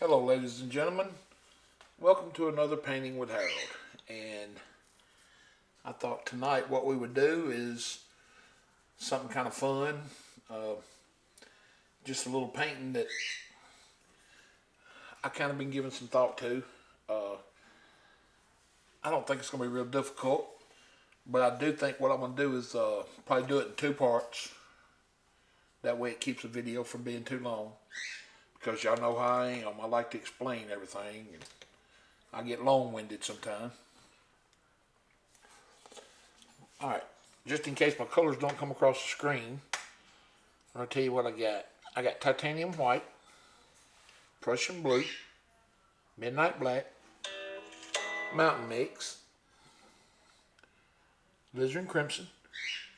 Hello ladies and gentlemen, welcome to another Painting with Harold. And I thought tonight what we would do is something kind of fun, just a little painting that I kind of been giving some thought to. I don't think it's going to be real difficult, but I do think what I'm going to do is probably do it in two parts. That way it keeps the video from being too long. Because y'all know how I am. I like to explain everything, and I get long-winded sometimes. Alright, just in case my colors don't come across the screen, I'm going to tell you what I got. I got titanium white, Prussian blue, midnight black, mountain mix, alizarin crimson,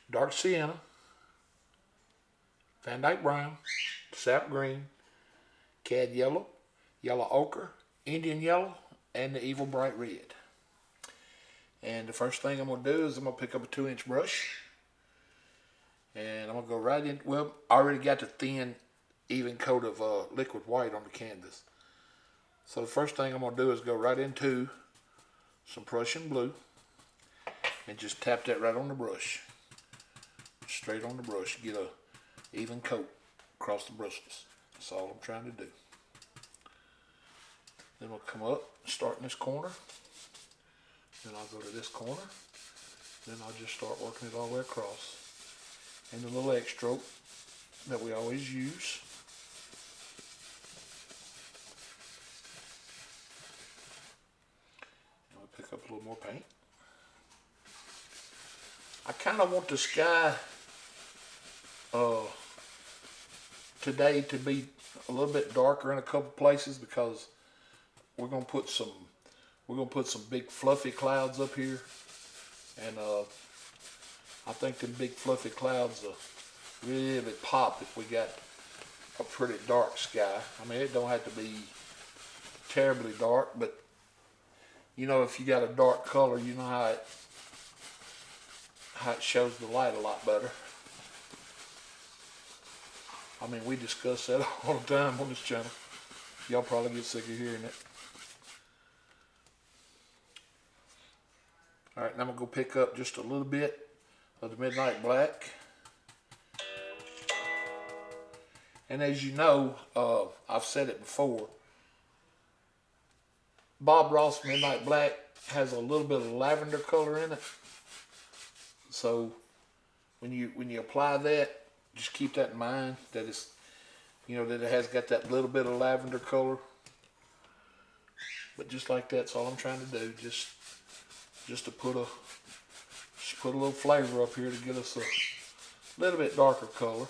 dark sienna, Van Dyke brown, sap green, cad yellow, yellow ochre, Indian yellow, and the evil bright red. And the first thing I'm going to do is I'm going to pick up a 2-inch brush. And I'm going to go right in. Well, I already got the thin, even coat of liquid white on the canvas. So the first thing I'm going to do is go right into some Prussian blue. And just tap that right on the brush. Straight on the brush. Get a even coat across the bristles. That's all I'm trying to do. Then we'll come up, start in this corner. Then I'll go to this corner. Then I'll just start working it all the way across. And the little X stroke that we always use. And we'll pick up a little more paint. I kind of want the sky today to be a little bit darker in a couple places because we're gonna put some big fluffy clouds up here, and I think them big fluffy clouds will really pop if we got a pretty dark sky. I mean, it don't have to be terribly dark, but you know, if you got a dark color, you know how it shows the light a lot better. I mean, we discuss that all the time on this channel. Y'all probably get sick of hearing it. Alright, now I'm going to go pick up just a little bit of the midnight black. And as you know, I've said it before, Bob Ross Midnight Black has a little bit of lavender color in it. So when you apply that, just keep that in mind, that it's, you know, that it has got that little bit of lavender color. But just like that's all I'm trying to do, just to put a little flavor up here to get us a little bit darker color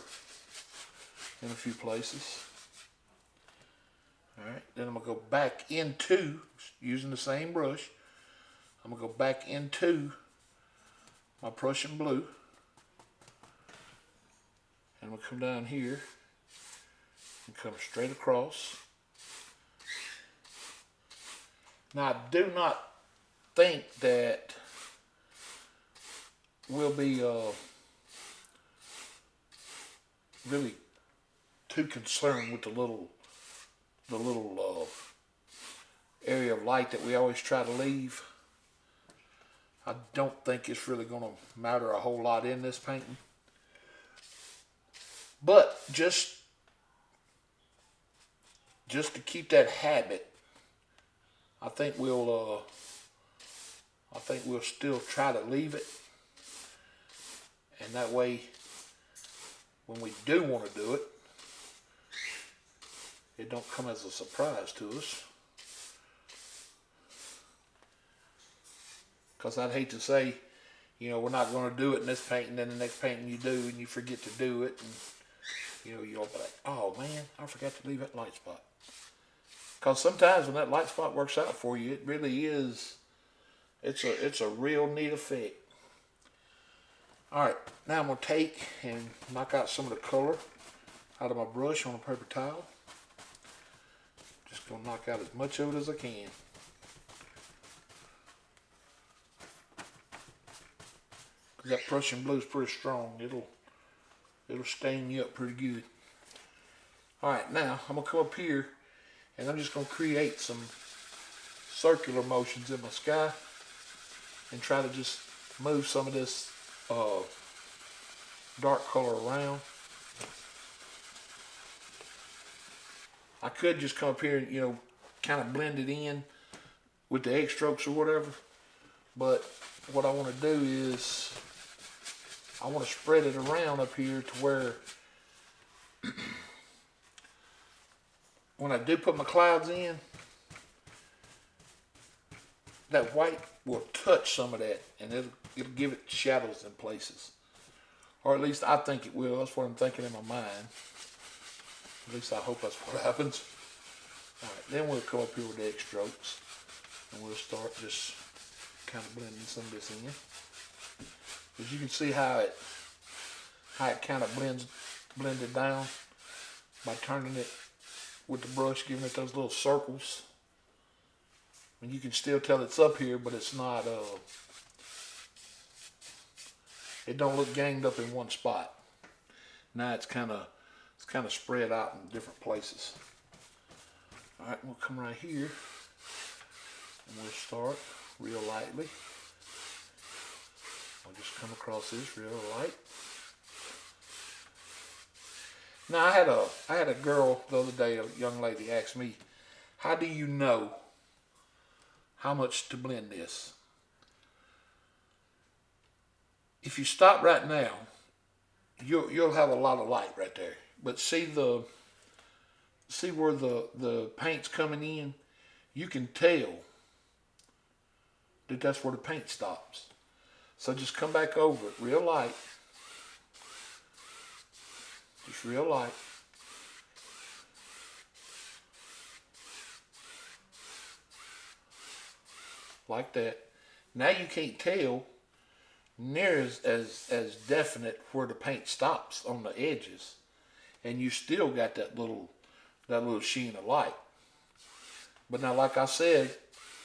in a few places. Alright, then I'm going to go back into, using the same brush, I'm going to go back into my Prussian blue. And we'll come down here and come straight across. Now, I do not think that we'll be really too concerned with the little area of light that we always try to leave. I don't think it's really going to matter a whole lot in this painting. But just to keep that habit, I think we'll still try to leave it, and that way, when we do want to do it, it don't come as a surprise to us. Because I'd hate to say, you know, we're not going to do it in this painting, then the next painting you do and you forget to do it, and you know, you'll be like, oh man, I forgot to leave that light spot. Because sometimes when that light spot works out for you, it really is, it's a real neat effect. Alright, now I'm going to take and knock out some of the color out of my brush on a paper towel. Just going to knock out as much of it as I can. Because that Prussian blue is pretty strong. It'll stain you up pretty good. Alright, now I'm going to come up here And I'm just going to create some circular motions in my sky and try to just move some of this dark color around. I could just come up here and, you know, kind of blend it in with the egg strokes or whatever. But what I want to do is I want to spread it around up here to where when I do put my clouds in, that white will touch some of that and it'll give it shadows in places. Or at least I think it will. That's what I'm thinking in my mind. At least I hope that's what happens. Alright, then we'll come up here with the egg strokes and we'll start just kind of blending some of this in. As you can see how it kind of blended down by turning it with the brush, giving it those little circles. And you can still tell it's up here, but it's not, it don't look ganged up in one spot. Now it's kind of spread out in different places. All right, we'll come right here and we'll start real lightly. I'll just come across this real light. Now I had a girl the other day, a young lady asked me, how do you know how much to blend this? If you stop right now, you'll have a lot of light right there. But see where the paint's coming in? You can tell that that's where the paint stops. So just come back over it real light. Just real light. Like that. Now you can't tell near as definite where the paint stops on the edges. And you still got that little sheen of light. But now, like I said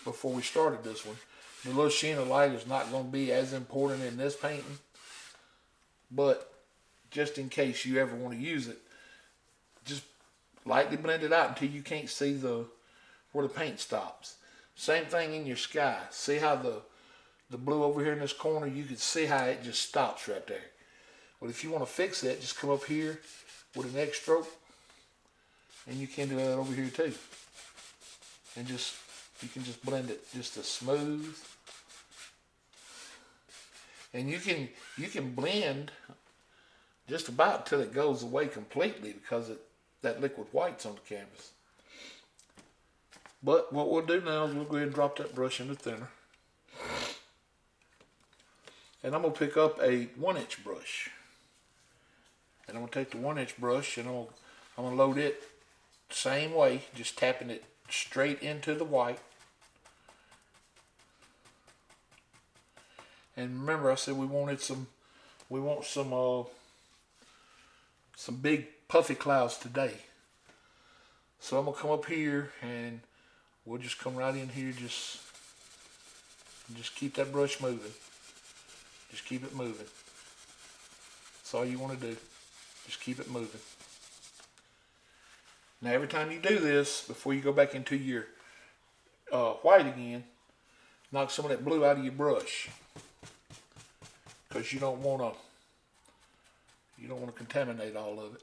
before we started this one, the little sheen of light is not going to be as important in this painting. But just in case you ever want to use it, just lightly blend it out until you can't see where the paint stops. Same thing in your sky. See how the blue over here in this corner, you can see how it just stops right there. But if you want to fix that, just come up here with an egg stroke, and you can do that over here too. And you can just blend it just as smooth. And you can blend just about till it goes away completely because that liquid white's on the canvas. But what we'll do now is we'll go ahead and drop that brush in the thinner. And I'm going to pick up a 1-inch brush. And I'm going to take the 1-inch brush and I'm going to load it the same way, just tapping it straight into the white. And remember I said we want some big puffy clouds today. So I'm going to come up here and we'll just come right in here, just keep that brush moving. Just keep it moving. That's all you want to do. Just keep it moving. Now every time you do this, before you go back into your white again, knock some of that blue out of your brush. Because you don't want to contaminate all of it.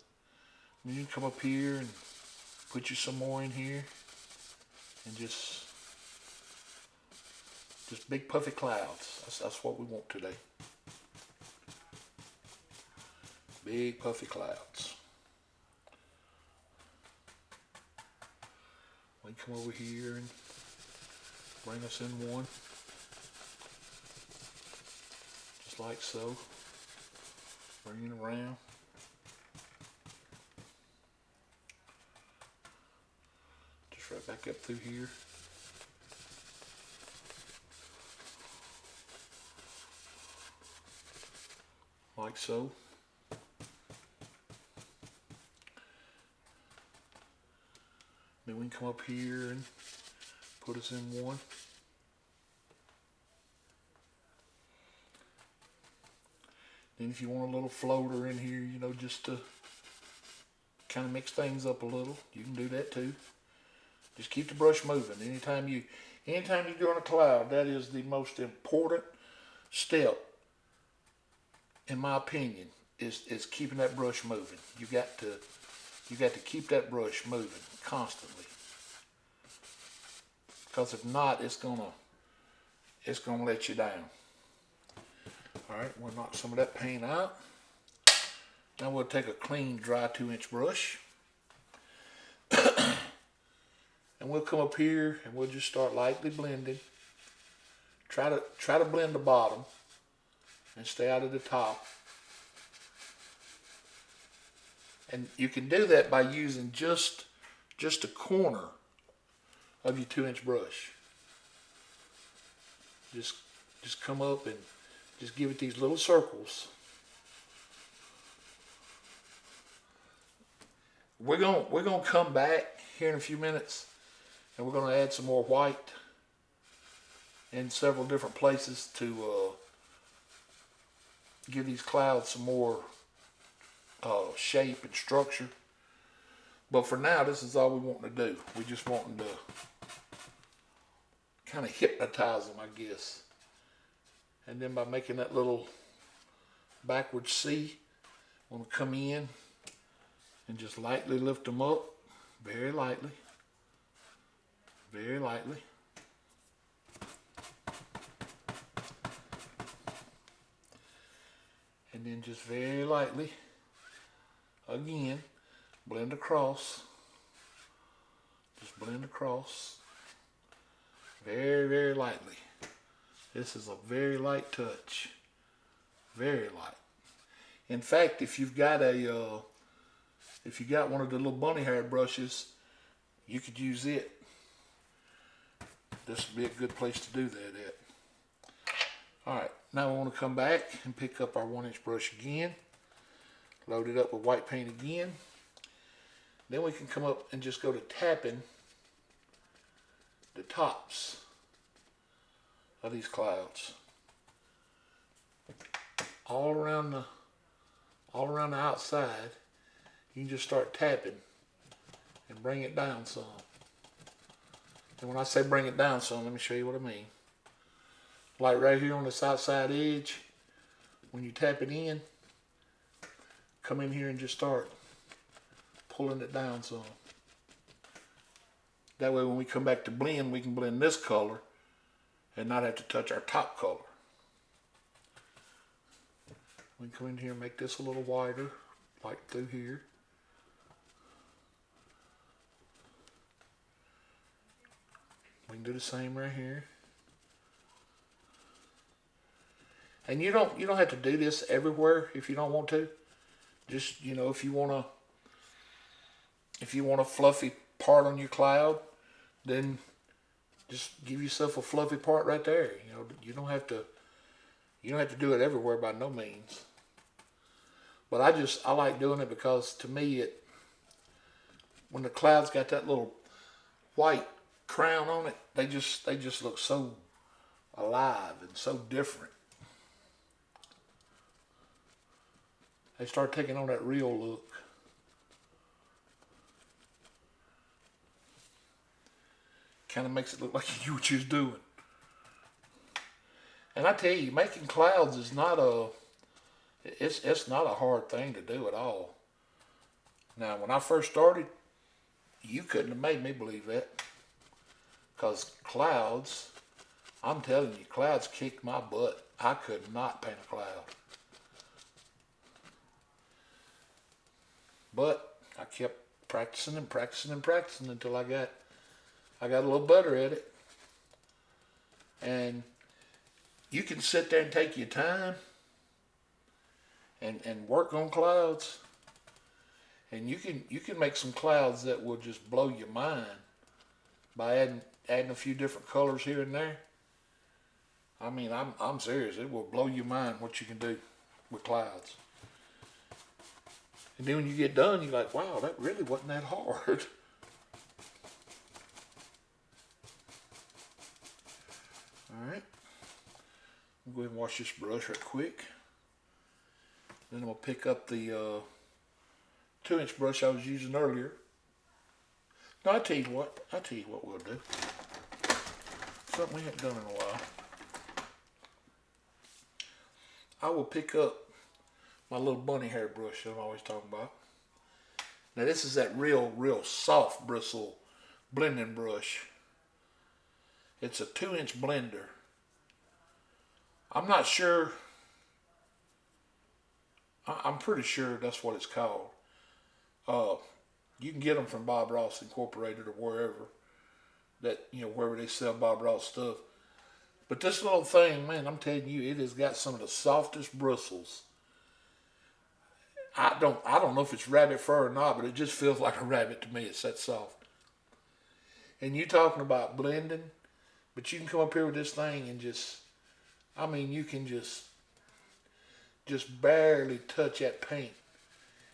And you can come up here and put you some more in here. And just big puffy clouds. That's what we want today. Big puffy clouds. We can come over here and bring us in one. Just like so. Bring it around. Just right back up through here. Like so. Then we can come up here and put us in one. Then if you want a little floater in here, you know, just to kind of mix things up a little, you can do that too. Just keep the brush moving. Anytime you're doing a cloud, that is the most important step, in my opinion, is keeping that brush moving. You got to keep that brush moving constantly. Because if not, it's gonna let you down. Alright, we'll knock some of that paint out. Now we'll take a clean, dry 2-inch brush. And we'll come up here and we'll just start lightly blending. Try to blend the bottom and stay out of the top. And you can do that by using just a corner of your 2-inch brush. Just come up and just give it these little circles. We're gonna come back here in a few minutes, and we're gonna add some more white in several different places to give these clouds some more shape and structure. But for now, this is all we want to do. We just want to kind of hypnotize them, I guess. And then by making that little backward C, we're going to come in and just lightly lift them up, very lightly, very lightly. And then just very lightly, again, blend across. Just blend across. Very, very lightly. This is a very light touch. Very light. In fact, if you've got one of the little bunny hair brushes, you could use it. This would be a good place to do that at. Alright, now we want to come back and pick up our 1-inch brush again. Load it up with white paint again. Then we can come up and just go to tapping the tops of these clouds. All around the outside, you can just start tapping and bring it down some. And when I say bring it down some, let me show you what I mean. Like right here on this outside edge, when you tap it in, come in here and just start pulling it down some. That way when we come back to blend, we can blend this color and not have to touch our top color. We can come in here and make this a little wider, like through here. We can do the same right here. And you don't have to do this everywhere if you don't want to. Just, you know, if you want a fluffy part on your cloud, then just give yourself a fluffy part right there. You know, you don't have to do it everywhere by no means. But I like doing it because to me when the cloud's got that little white crown on it, they just look so alive and so different. They start taking on that real look. Kind of makes it look like you knew what you was doing. And I tell you, making clouds is not it's not a hard thing to do at all. Now, when I first started, you couldn't have made me believe that. Because clouds, I'm telling you, clouds kicked my butt. I could not paint a cloud. But I kept practicing and practicing and practicing until I got a little better at it. And you can sit there and take your time and work on clouds. And you can make some clouds that will just blow your mind by adding a few different colors here and there. I mean, I'm serious. It will blow your mind what you can do with clouds. And then when you get done, you're like, wow, that really wasn't that hard. Alright. I'm going to go ahead and wash this brush right quick. Then I'm going to pick up the 2-inch brush I was using earlier. No, I tell you what we'll do. Something we haven't done in a while. I will pick up my little bunny hair brush that I'm always talking about. Now this is that real soft bristle blending brush. It's a 2-inch blender. I'm not sure. I'm pretty sure that's what it's called. You can get them from Bob Ross Incorporated or wherever wherever they sell Bob Ross stuff. But this little thing, man, I'm telling you, it has got some of the softest bristles. I don't know if it's rabbit fur or not, but it just feels like a rabbit to me. It's that soft. And you talking about blending, but you can come up here with this thing and you can just barely touch that paint,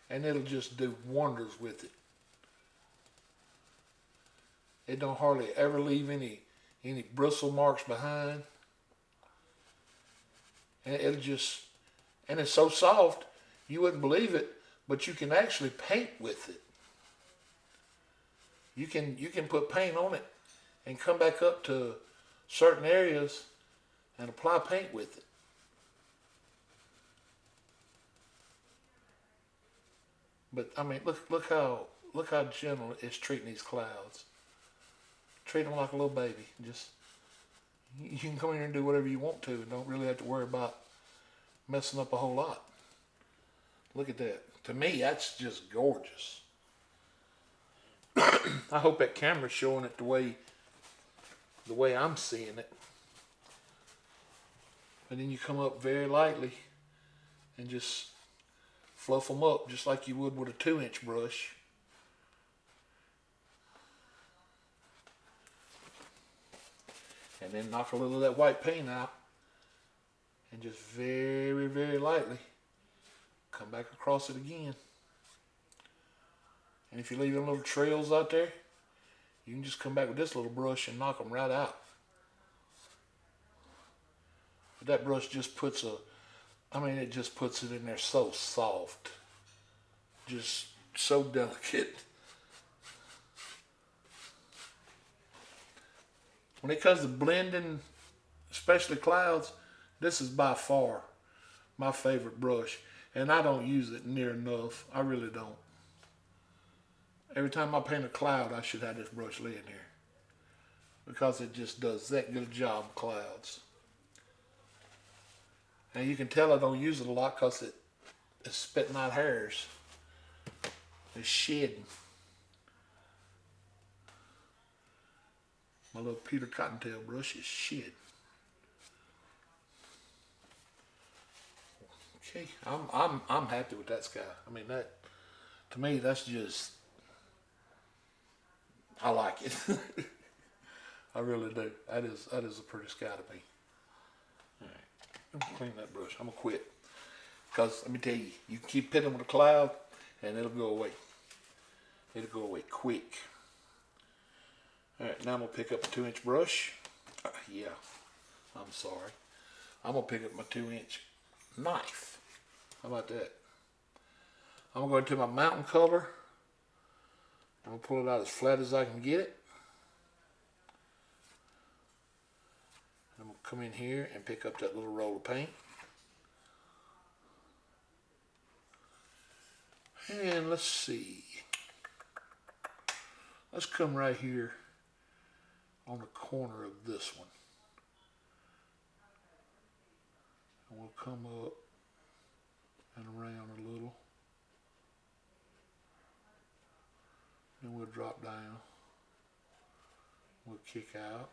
and it'll just do wonders with it. It don't hardly ever leave any bristle marks behind. And and it's so soft, you wouldn't believe it, but you can actually paint with it. You can put paint on it and come back up to certain areas and apply paint with it. But I mean, look how gentle it's treating these clouds. Treat them like a little baby. You can come in here and do whatever you want to, and don't really have to worry about messing up a whole lot. Look at that. To me, that's just gorgeous. I hope that camera's showing it the way I'm seeing it. And then you come up very lightly and just fluff them up just like you would with a 2-inch brush. And then knock a little of that white paint out and just very, very lightly come back across it again. And if you leave them little trails out there, you can just come back with this little brush and knock them right out. But that brush just puts it just puts it in there so soft. Just so delicate. When it comes to blending, especially clouds, this is by far my favorite brush. And I don't use it near enough. I really don't. Every time I paint a cloud, I should have this brush laying here, because it just does that good job of clouds. And you can tell I don't use it a lot because it's spitting out hairs. It's shedding. My little Peter Cottontail brush is shedding. Okay, I'm happy with that sky. I mean, that, to me, that's just, I like it. I really do. That is a pretty sky to me. All right, I'm gonna clean that brush. I'm gonna quit, because let me tell you, you can keep pitting with a cloud, and it'll go away. It'll go away quick. All right, now I'm gonna pick up a 2-inch brush. Yeah, I'm sorry. I'm gonna pick up my 2-inch knife. How about that? I'm gonna go into my mountain color. I'm gonna pull it out as flat as I can get it. I'm gonna come in here and pick up that little roll of paint. And let's see. Let's come right here on the corner of this one. And we'll come up and around a little. Then we'll drop down. We'll kick out.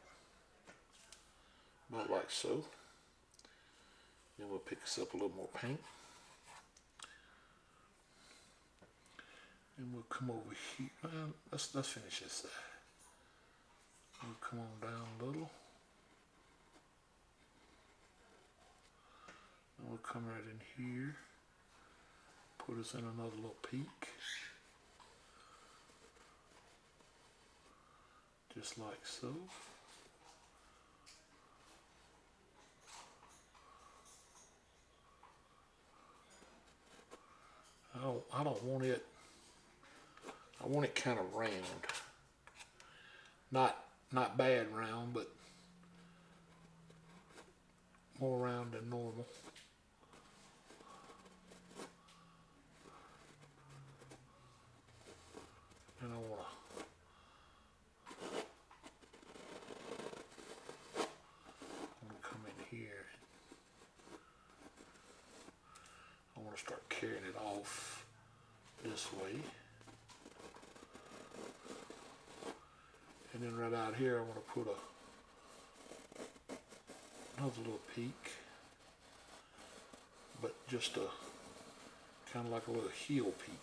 About like so. Then we'll pick us up a little more paint. And we'll come over here. Well, let's finish this side. We'll come on down a little. And we'll come right in here. Put us in another little peak. Just like so. I don't want it. I want it kind of round. not bad round, but more round than normal. And I want to come in here. I want to start carrying it off this way. And then right out here, I want to put another little peak, but just a kind of like a little heel peak.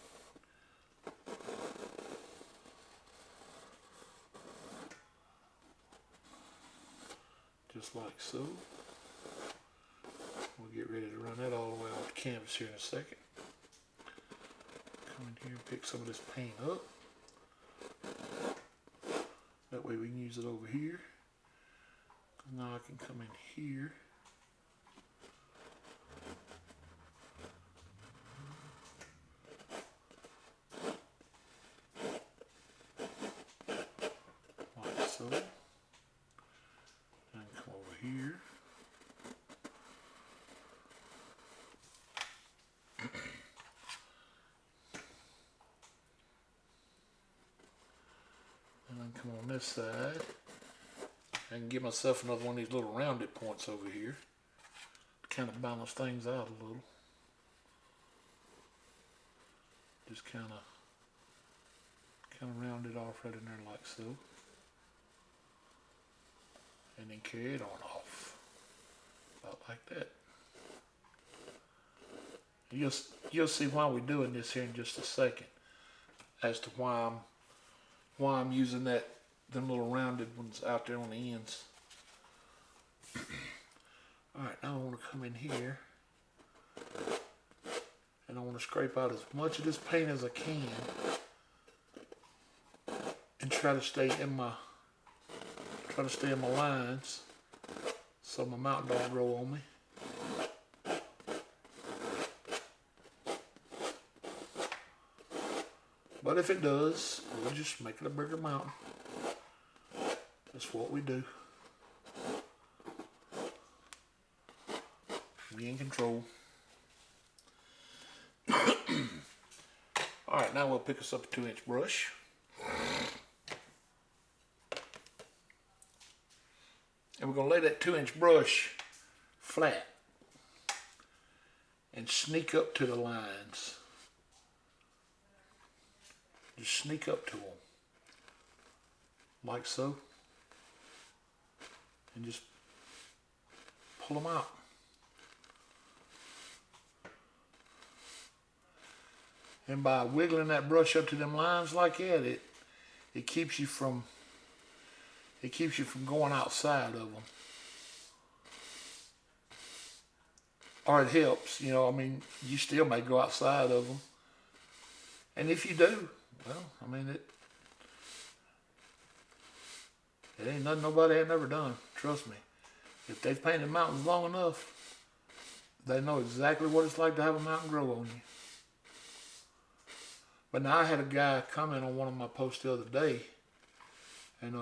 Just like so. We'll get ready to run that all the way off the canvas here in a second. Come in here and pick some of this paint up. That way we can use it over here. Now I can come in here. Like so. And come over here. And then come on this side. I can give myself another one of these little rounded points over here to kind of balance things out a little. Just kind of round it off right in there like so. And then carry it on off. About like that. You'll see why we're doing this here in just a second. As to why I'm using them little rounded ones out there on the ends. Alright, now I want to come in here and I want to scrape out as much of this paint as I can and try to stay in my lines so my mountain don't grow on me. But if it does, we'll just make it a bigger mountain. That's what we do. Be in control. Alright, now we'll pick us up a 2-inch brush. And we're going to lay that 2-inch brush flat and sneak up to the lines. Just sneak up to them. Like so. And just pull them out. And by wiggling that brush up to them lines like that, it keeps you from going outside of them. Or it helps, you know, I mean, you still may go outside of them. And if you do, well, I mean, it ain't nothing nobody ain't never done. Trust me. If they've painted mountains long enough, they know exactly what it's like to have a mountain grow on you. But now I had a guy comment on one of my posts the other day, and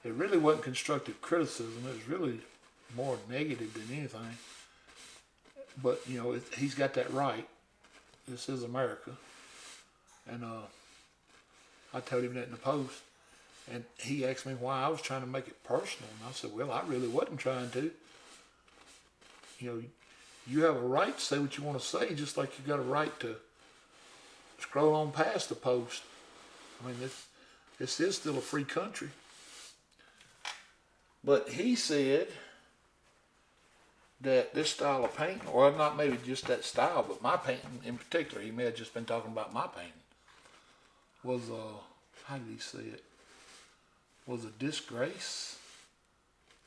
it really wasn't constructive criticism. It was really more negative than anything. But, you know, he's got that right. This is America. And I told him that in the post. And he asked me why I was trying to make it personal. And I said, well, I really wasn't trying to. You know, you have a right to say what you want to say, just like you got a right to scroll on past the post. I mean, this is still a free country. But he said that this style of painting, or not maybe just that style, but my painting in particular, he may have just been talking about my painting, was, how did he say it? Was a disgrace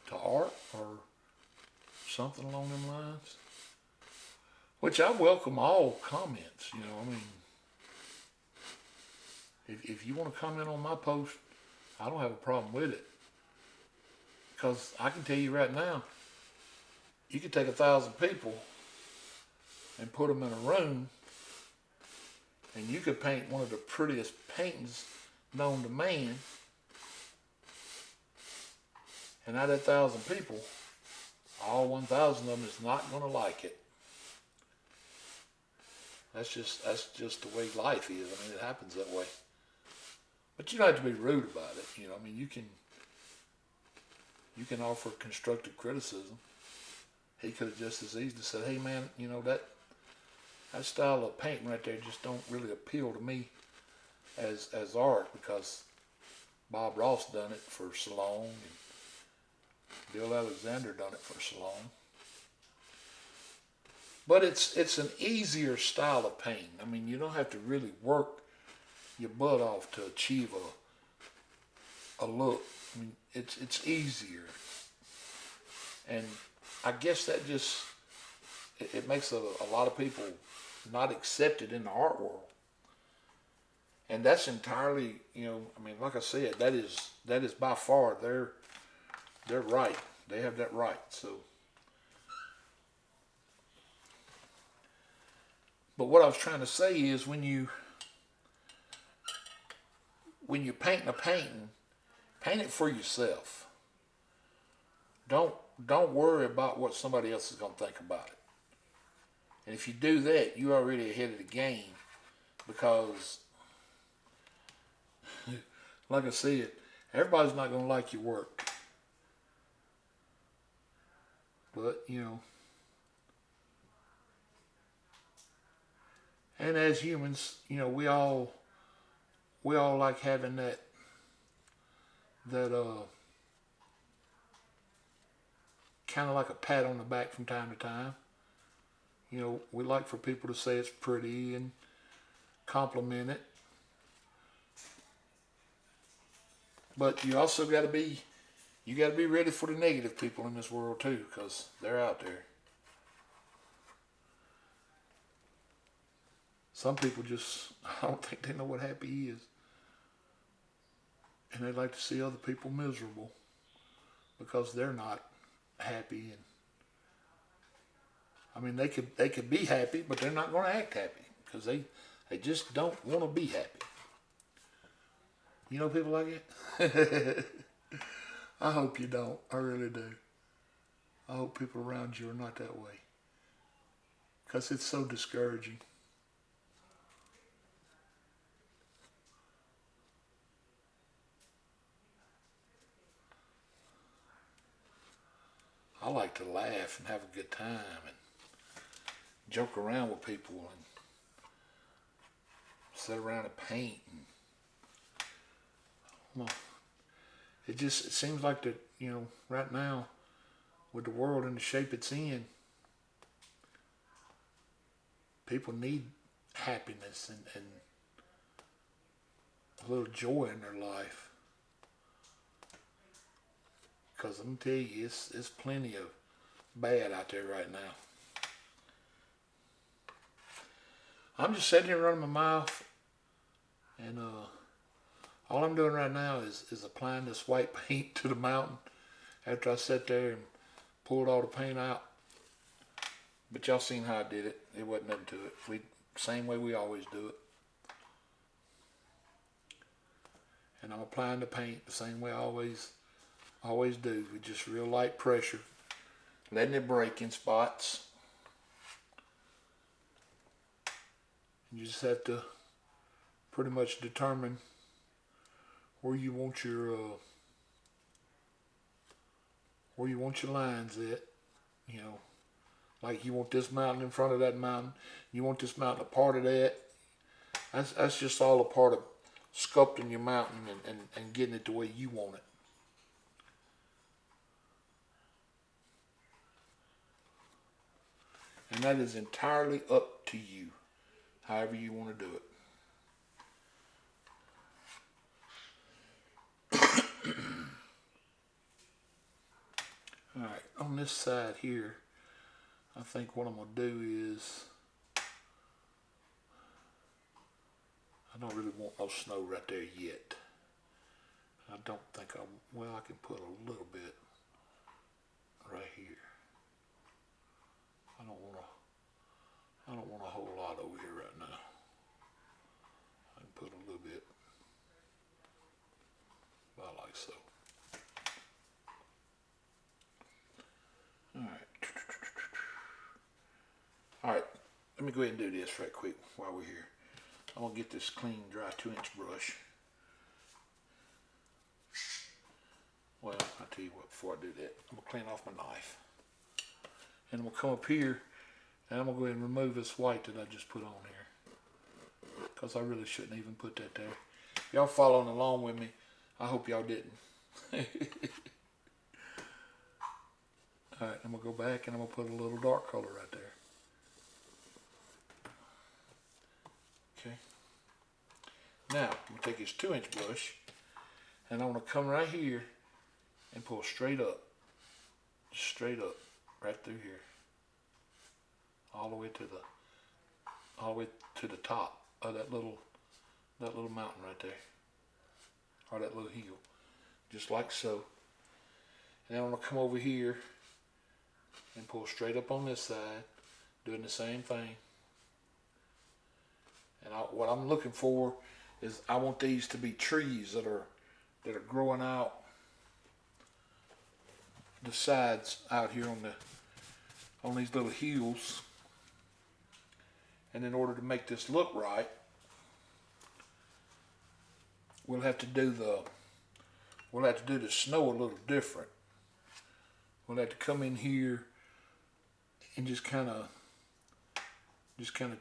to art or something along them lines. Which I welcome all comments, you know, I mean, if you want to comment on my post, I don't have a problem with it. Because I can tell you right now, you could take 1,000 people and put them in a room and you could paint one of the prettiest paintings known to man, And out of that 1,000 people, all 1,000 of them is not going to like it. That's just the way life is. I mean, it happens that way. But you don't have to be rude about it. You know, I mean, you can offer constructive criticism. He could have just as easily said, "Hey, man, you know that style of painting right there just don't really appeal to me as art, because Bob Ross done it for so long, and Bill Alexander done it for so long." But it's an easier style of painting. I mean, you don't have to really work your butt off to achieve a look. I mean, it's easier, and I guess that just it makes a lot of people not accepted in the art world, and that's entirely, you know, I mean, like I said, that is by far they're right. They have that right. So, but what I was trying to say is when you're painting a painting, paint it for yourself. Don't worry about what somebody else is going to think about it. And if you do that, you're already ahead of the game, because, like I said, everybody's not going to like your work. But, you know, and as humans, you know, we all like having that kind of like a pat on the back from time to time. You know, we like for people to say it's pretty and compliment it. But you also got to be ready for the negative people in this world too, because they're out there. Some people just, I don't think they know what happy is. And they like to see other people miserable because they're not happy. And I mean, they could be happy, but they're not going to act happy because they just don't want to be happy. You know people like it? I hope you don't. I really do. I hope people around you are not that way, because it's so discouraging. I like to laugh and have a good time and joke around with people and sit around and paint. And, well, it seems like that, you know, right now, with the world in the shape it's in, people need happiness and a little joy in their life. Because I'm going to tell you, it's plenty of bad out there right now. I'm just sitting here running my mouth, and all I'm doing right now is applying this white paint to the mountain after I sat there and pulled all the paint out. But y'all seen how I did it. It wasn't nothing to it. Same way we always do it. And I'm applying the paint the same way I always do, with just real light pressure, letting it break in spots. You just have to pretty much determine where you want your lines at. You know, like you want this mountain in front of that mountain. You want this mountain a part of that. That's just all a part of sculpting your mountain and getting it the way you want it. And that is entirely up to you, however you want to do it. Alright, on this side here, I think what I'm going to do is, I don't really want no snow right there yet. I don't think I can put a little bit right here. I don't want a whole lot over here right now. I can put a little bit, about like so. let me go ahead and do this right quick while we're here. I'm gonna get this clean, dry 2-inch brush. Well, I'll tell you what, before I do that, I'm gonna clean off my knife. And I'm gonna come up here and I'm gonna go ahead and remove this white that I just put on here. Because I really shouldn't even put that there. If y'all following along with me, I hope y'all didn't. Alright, I'm gonna go back and I'm gonna put a little dark color right there. Okay. Now, I'm gonna take this 2-inch brush and I'm gonna come right here and pull straight up. Just straight up. Right through here. All the way to the top of that little mountain right there. Or that little hill. Just like so. And then I'm gonna come over here and pull straight up on this side, doing the same thing. And what I'm looking for is I want these to be trees that are growing out the sides out here on these little hills. And in order to make this look right, we'll have to do the snow a little different. We'll have to come in here and just kind of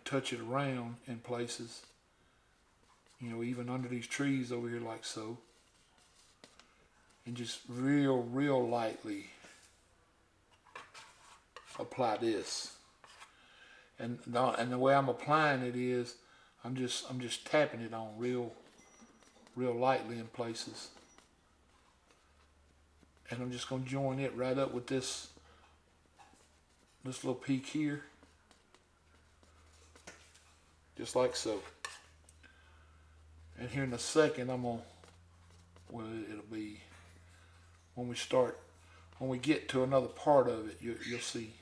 touch it around in places. You know, even under these trees over here like so. And just real lightly apply this. And the way I'm applying it is I'm just tapping it on real lightly in places. And I'm just gonna join it right up with this little peak here. Just like so. And here in a second it'll be when we get to another part of it, you'll see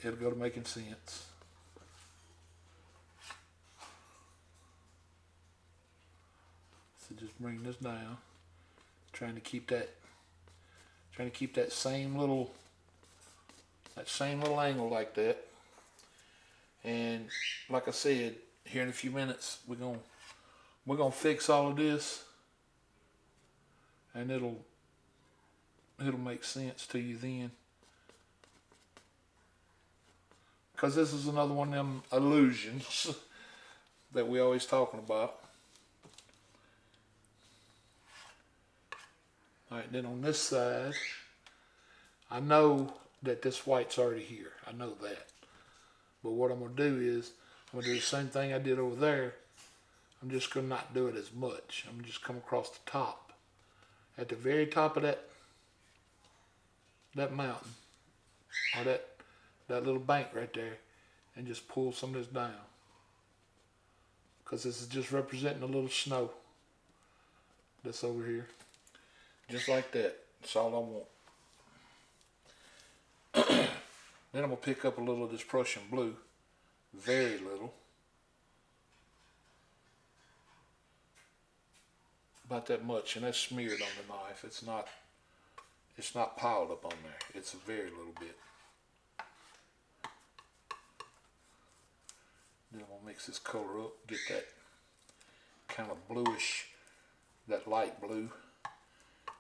it'll go to making sense. So just bring this down, trying to keep that same little angle like that. And like I said, here in a few minutes we're gonna fix all of this, and it'll make sense to you then. Because this is another one of them illusions that we always talking about. Alright, then on this side, I know that this white's already here. I know that. But what I'm going to do is, I'm going to do the same thing I did over there. I'm just going to not do it as much. I'm just come across the top. At the very top of that mountain, or that little bank right there, and just pull some of this down. Because this is just representing a little snow that's over here. Just like that. That's all I want. Then I'm going to pick up a little of this Prussian blue. Very little. About that much, and that's smeared on the knife. It's not piled up on there. It's a very little bit. Then I'm going to mix this color up, get that kind of bluish, that light blue.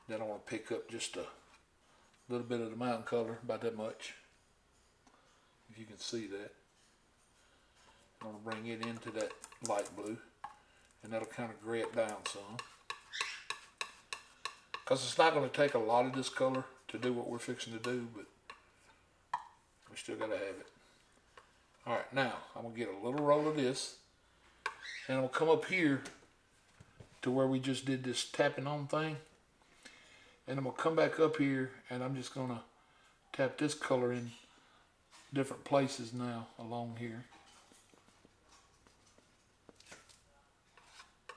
Then I want to pick up just a little bit of the mountain color, about that much. If you can see that. I'm going to bring it into that light blue, and that'll kind of gray it down some. Because it's not going to take a lot of this color to do what we're fixing to do, but we still got to have it. Alright, now I'm going to get a little roll of this, and I'm going to come up here to where we just did this tapping on thing. And I'm going to come back up here, and I'm just going to tap this color in different places now along here.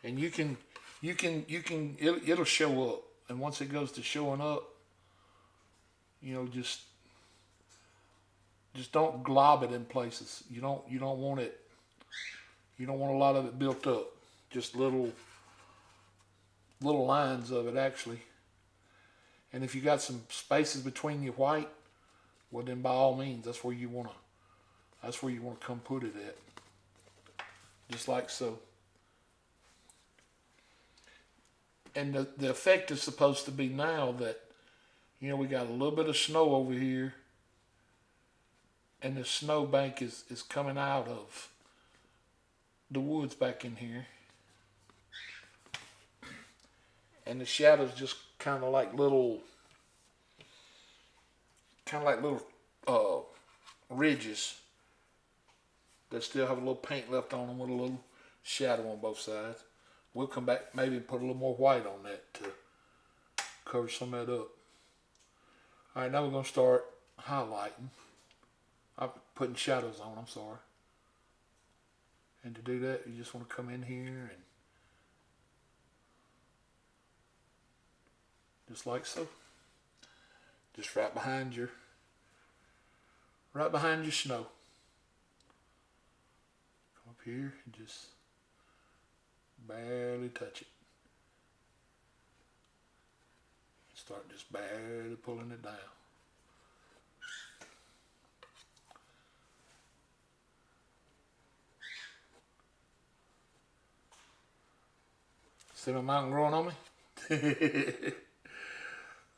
And it'll show up. And once it goes to showing up, you know, just don't glob it in places. You don't want it. You don't want a lot of it built up. Just little lines of it actually. And if you got some spaces between your white, well then by all means, that's where you want That's where you want to come put it at. Just like so. And the effect is supposed to be now that, you know, we got a little bit of snow over here, and the snow bank is coming out of the woods back in here. And the shadows just kind of like little ridges that still have a little paint left on them with a little shadow on both sides. We'll come back maybe and put a little more white on that to cover some of that up. All right, now we're going to start highlighting. I'm putting shadows on, I'm sorry. And to do that, you just want to come in here and just like so. Just right behind your snow. Come up here and just barely touch it. Start just barely pulling it down. See my mountain growing on me?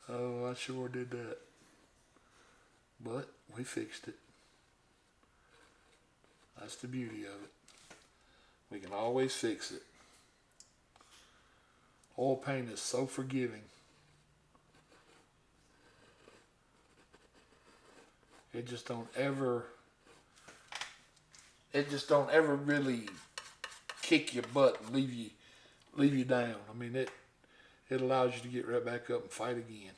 Oh, I sure did that. But we fixed it. That's the beauty of it. We can always fix it. Oil paint is so forgiving. It just don't ever really kick your butt and leave you down. I mean, it allows you to get right back up and fight again.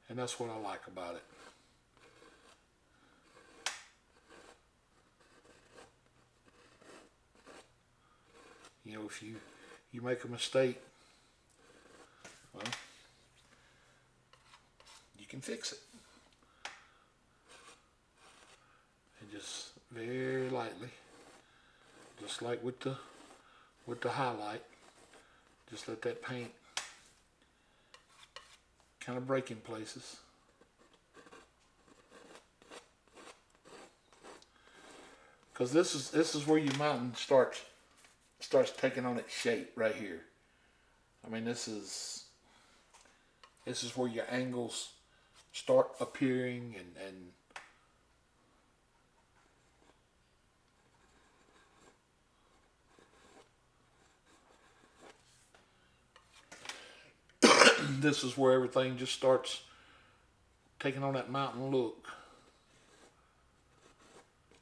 And that's what I like about it. You know, if you make a mistake, well, you can fix it. And just very lightly, just like with the highlight, just let that paint kind of break in places. Because this is where your mountain starts taking on its shape right here. I mean, this is where your angles start appearing and this is where everything just starts taking on that mountain look.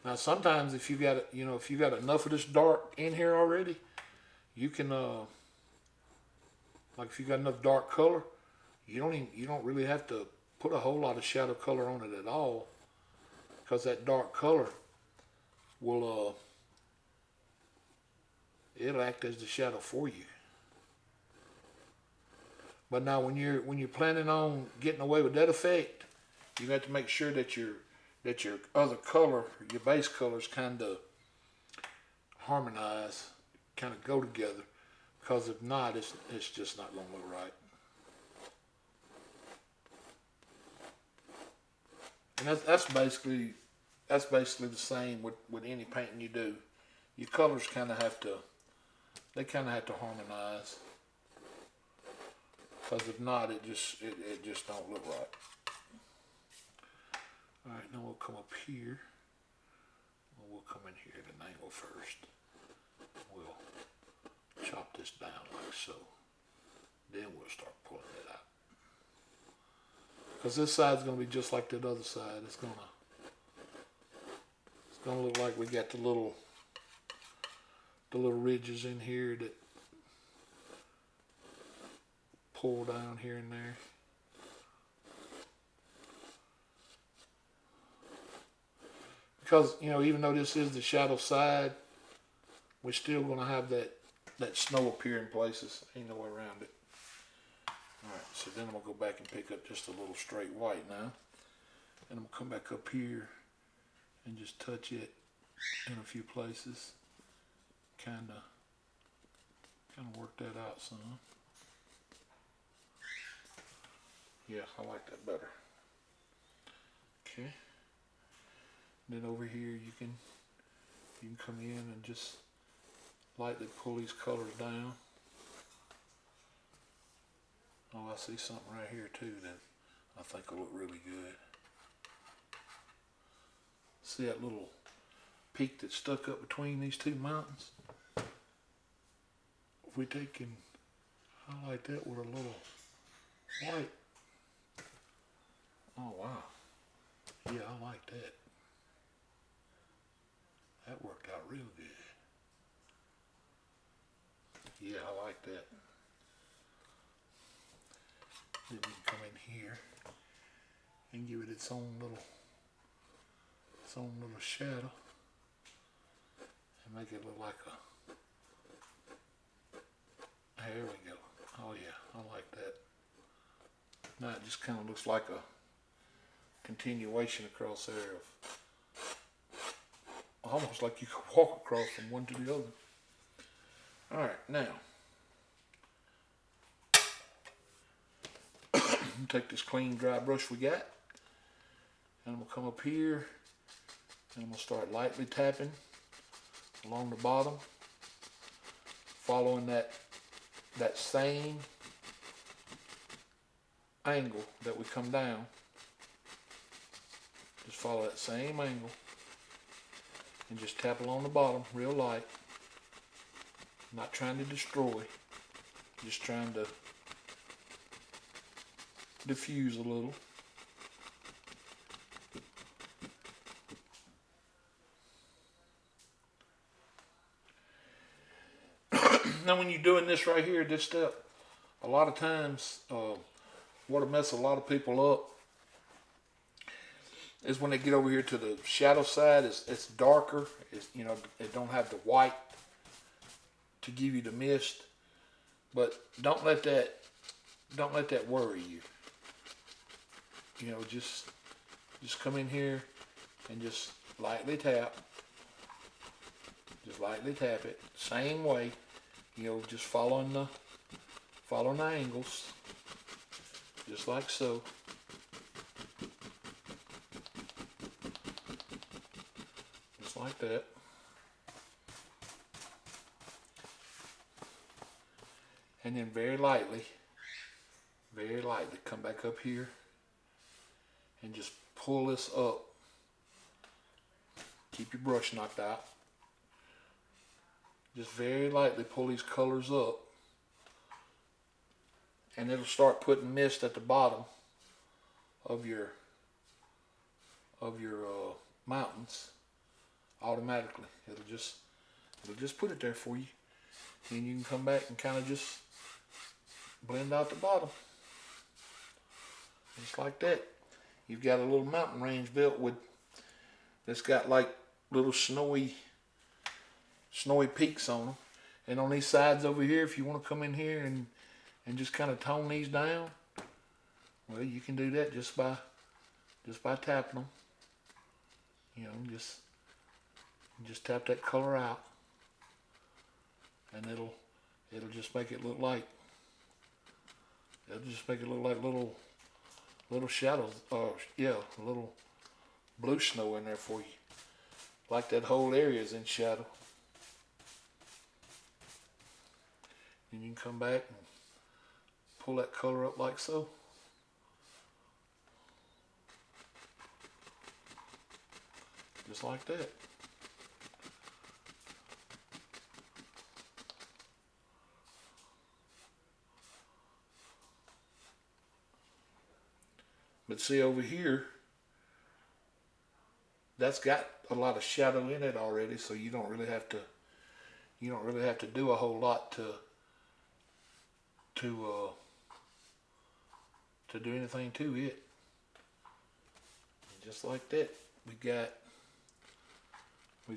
Now, sometimes if you got enough of this dark in here already, you can like if you got enough dark color, you don't really have to put a whole lot of shadow color on it at all, because that dark color will it'll act as the shadow for you. But now when you're planning on getting away with that effect, you have to make sure that your other color, your base colors, kind of harmonize, kind of go together. Because if not, it's just not going to look right. And that's basically the same with any painting you do. Your colors kind of have to harmonize. Because if not, it just don't look right. All right, now we'll come up here. We'll come in here at an angle first. We'll chop this down like so. Then we'll start pulling it out. Because this side's going to be just like that other side. It's going to look like we got the little ridges in here that pull down here and there. Because, you know, even though this is the shadow side, we're still going to have that snow appear in places. Ain't no way around it. Alright, so then I'm going to go back and pick up just a little straight white now. And I'm going to come back up here and just touch it in a few places. Kind of work that out some. Yeah, I like that better. Okay. Then over here you can come in and just lightly pull these colors down. Oh, I see something right here too that I think will look really good. See that little peak that stuck up between these two mountains? If we take and highlight that with a little white. Oh wow. Yeah, I like that. That worked out real good. Yeah, I like that. Then we can come in here and give it its own little shadow and make it look like a, there we go. Oh yeah, I like that. Now it just kind of looks like a continuation across there of, almost like you could walk across from one to the other. Alright, now take this clean dry brush we got, and I'm going to come up here and I'm going to start lightly tapping along the bottom, following that same angle that we come down. Just follow that same angle and just tap along the bottom real light. Not trying to destroy, just trying to diffuse a little. Now when you're doing this right here, this step, a lot of times what'll mess a lot of people up is when they get over here to the shadow side, it's darker. It's, you know, it don't have the white to give you the mist. But don't let that worry you. You know, just come in here and just lightly tap. Just lightly tap it. Same way, you know, just following the angles. Just like so. Just like that. And then very lightly come back up here and just pull this up. Keep your brush knocked out. Just very lightly pull these colors up, and it'll start putting mist at the bottom of your mountains automatically. It'll just put it there for you. Then you can come back and kind of just blend out the bottom. Just like that. You've got a little mountain range built with, that's got like little snowy peaks on them. And on these sides over here, if you want to come in here and just kind of tone these down, well, you can do that just by tapping them. You know, just tap that color out, and it'll just make it look like, little shadows. Yeah, a little blue snow in there for you, like that whole area is in shadow. And you can come back and pull that color up like so. Just like that. But see over here, that's got a lot of shadow in it already, so you don't really have to do a whole lot to do anything to it. And just like that, we've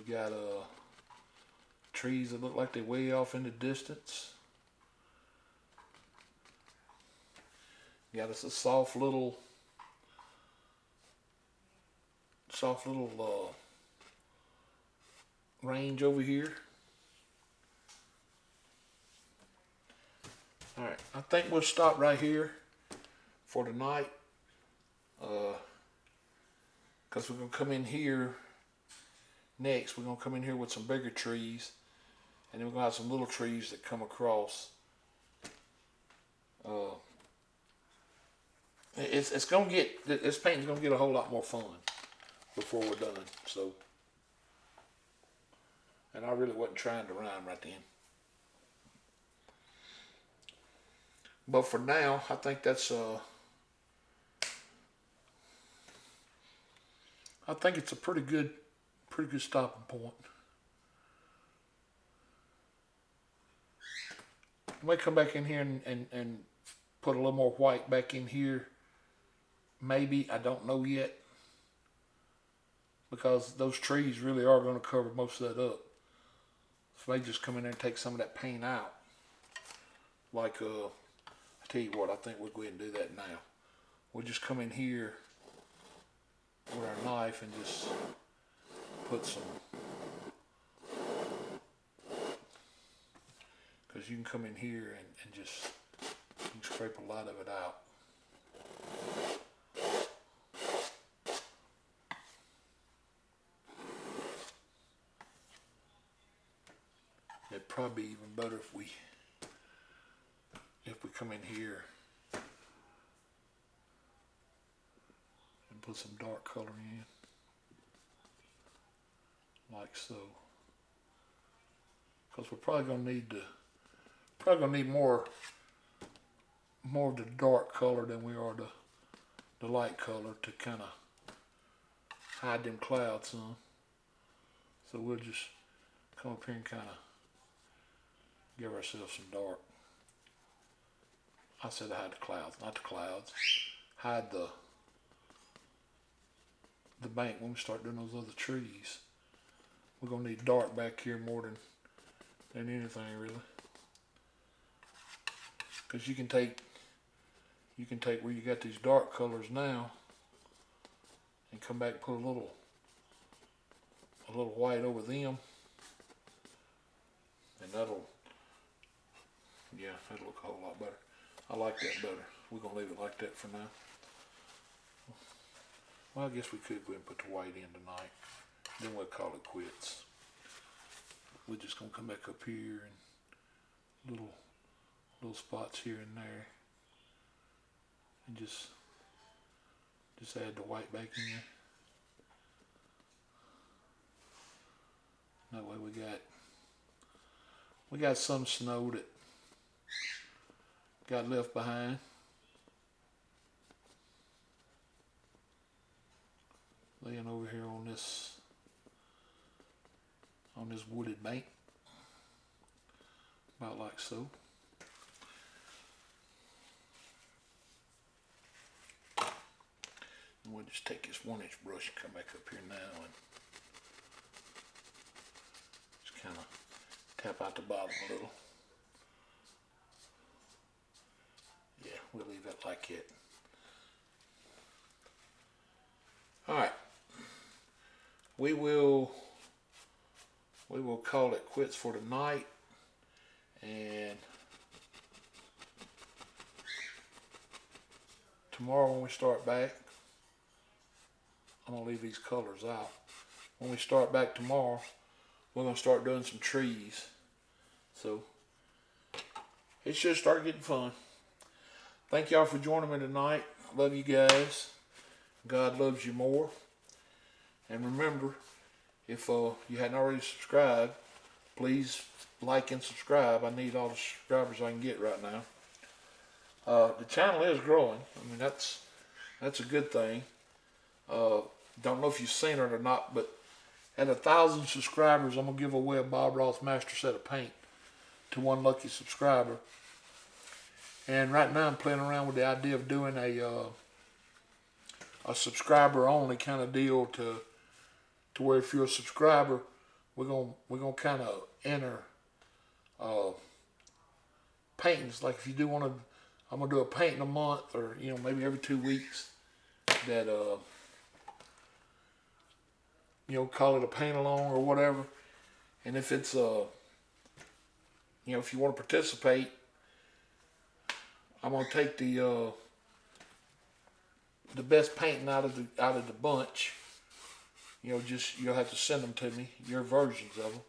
got trees that look like they're way off in the distance. Got us a soft little range over here. Alright, I think we'll stop right here for tonight, because we're going to come in here next. We're gonna come in here with some bigger trees, and then we're gonna have some little trees that come across. It's gonna get, this painting's gonna get a whole lot more fun before we're done. So, and I really wasn't trying to rhyme right then. But for now, I think that's I think it's a pretty good stopping point. I might come back in here and put a little more white back in here. Maybe, I don't know yet. Because those trees really are going to cover most of that up. So they just come in there and take some of that paint out. Like, I tell you what, I think we'll go ahead and do that now. We'll just come in here with our knife and just put some, because you can come in here and just, you can scrape a lot of it out. It'd probably be even better if we come in here and put some dark color in, like so. Because we're probably gonna need more of the dark color than we are the light color to kind of hide them clouds some. So we'll just come up here and kind of give ourselves some dark. I said hide the clouds, not the clouds. Hide the bank when we start doing those other trees. We're gonna need dark back here more than anything really. Because you can take where you got these dark colors now and come back and put a little white over them, and that'll look a whole lot better. I like that better. We're gonna leave it like that for now. Well, I guess we could go ahead and put the white in tonight. Then we'll call it quits. We're just gonna come back up here and little spots here and there, and just add the white back in there. That way we got some snow that got left behind. Laying over here on this wooded bank, about like so. And we'll just take this 1-inch brush and come back up here now and just kind of tap out the bottom a little. Yeah, we'll leave that like it. Alright. We will call it quits for tonight, and tomorrow when we start back, I'm going to leave these colors out. When we start back tomorrow, we're going to start doing some trees. So, it should start getting fun. Thank y'all for joining me tonight. Love you guys. God loves you more. And remember, if you hadn't already subscribed, please like and subscribe. I need all the subscribers I can get right now. The channel is growing. I mean, that's a good thing. Don't know if you've seen it or not, but at 1,000 subscribers, I'm gonna give away a Bob Ross Master Set of Paint to one lucky subscriber. And right now, I'm playing around with the idea of doing a subscriber only kind of deal to where if you're a subscriber, we're gonna kind of enter paintings. Like if you do want to, I'm gonna do a painting a month, or maybe every 2 weeks. That call it a paint along or whatever. And if it's if you want to participate, I'm gonna take the best painting out of the bunch, just you'll have to send them to me, your versions of them,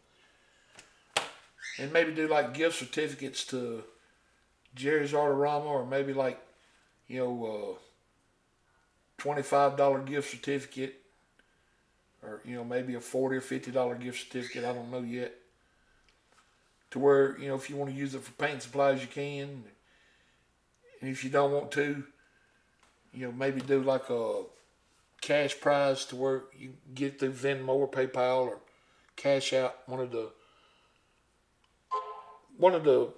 and maybe do like gift certificates to Jerry's Artorama, or maybe like $25 gift certificate, or maybe a $40 or $50 gift certificate. I don't know yet. To where if you want to use it for paint supplies, you can, and if you don't want to, maybe do like a cash prize to where you get through Venmo or PayPal, or cash out one of the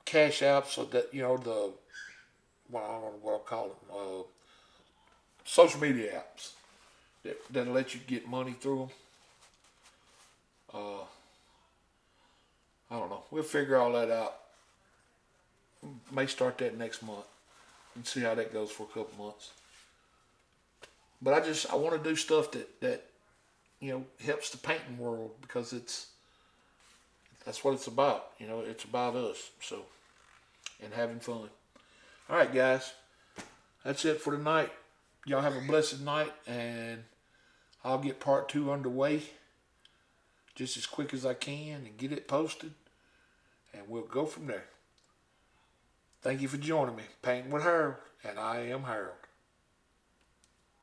cash apps, so that the well, I don't know what I'll call them, social media apps that let you get money through them. I don't know. We'll figure all that out. May start that next month and see how that goes for a couple months. But I want to do stuff that helps the painting world, because that's what it's about. It's about us. So, and having fun. All right, guys. That's it for tonight. Y'all have a blessed night, and I'll get part 2 underway just as quick as I can and get it posted, and we'll go from there. Thank you for joining me. Painting with Harold, and I am Harold.